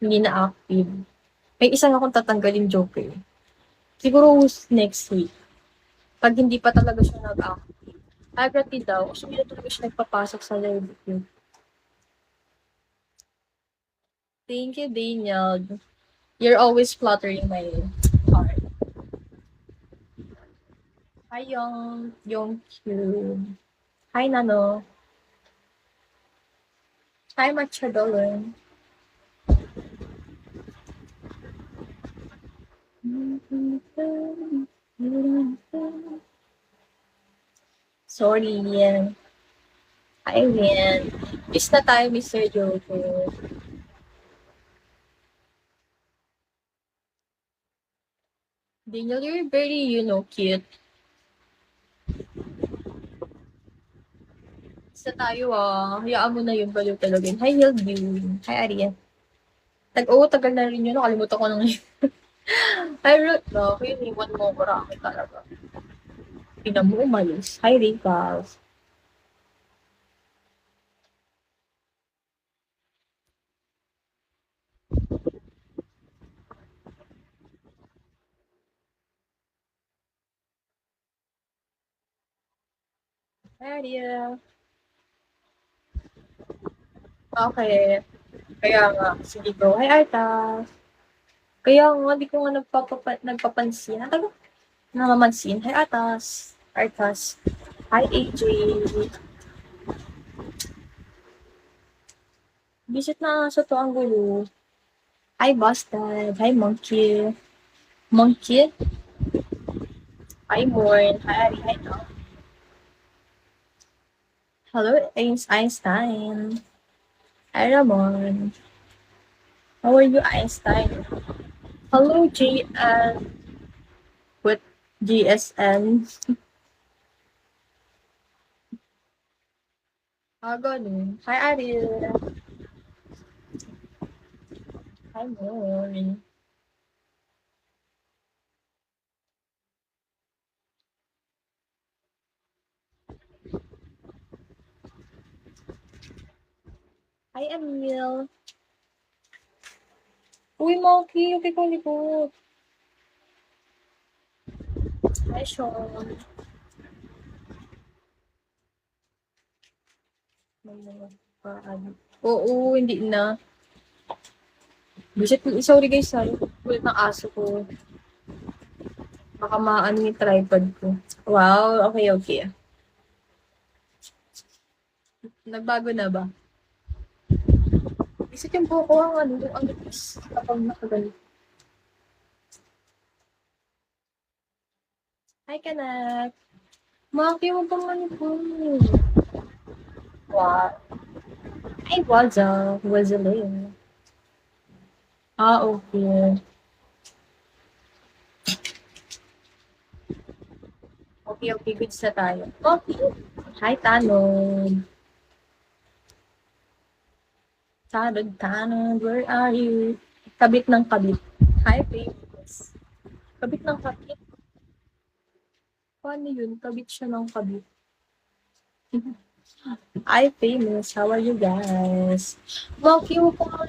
hindi na active. May isa nga akong tatanggalin joker. Siguro next week. Pag hindi pa talaga siya nag-active. Agrati daw, kasi hindi na talaga siya nagpapasok sa live view. Thank you, Daniel. You're always fluttering my heart. Hi, Young Q. Hi, Nano. Hi, Machadolin. Sorry, yan. Hi, Rian. Miss na tayo, Mr. Joko. Daniel, you're very, cute. Isa tayo hayaan mo na yung baliw talaga. Hi, Hillview. Hi, Arian. Tagal na rin yun. Nakalimutan ko na ngayon. Hi, Ruth. No, iwan mo ko rami talaga. Tingnan mo umalis. Hi, Rikas. Hi, Ariel. Okay. Kaya nga, sige go. Hi, Arta. Kaya nga, di ko nga nagpapansin. Ano talaga? Namamansin. Hi, Atas. Artas. Hi, AJ. Visit na sa to ang gulo. Hi, Bastard. Hi, Monkey. Monkey. Hi, Morn. Hi, Ari. Hi, Tom. Hello, Einstein. Hi, Ramon. How are you, Einstein? Hello, JN. What? GSN? Ganun. Hi, Ariel. Hi, Morn. Hi, Emil. Uy, Monkey. Okay ko likod. Hi, Sean. Oo, hindi na. Bisit, sorry guys, kulit ng aso ko. Baka maano yung tripod ko. Wow, okay, okay. Nagbago na ba? Bisit yung buko ang nipis kapag nakaganit. Hi, Kanak. Maki mo pang manipul. Wow. Ay, waza. Wazaling. Okay. Okay, okay. Goods na tayo. Okay. Hi, Tanod. Tanod, where are you? Kabit ng kabit. Hi, Famous. Kabit ng kabit. Paano yun? Kabit siya ng kabit. Hi, Famous. How are you guys? Maki mo pang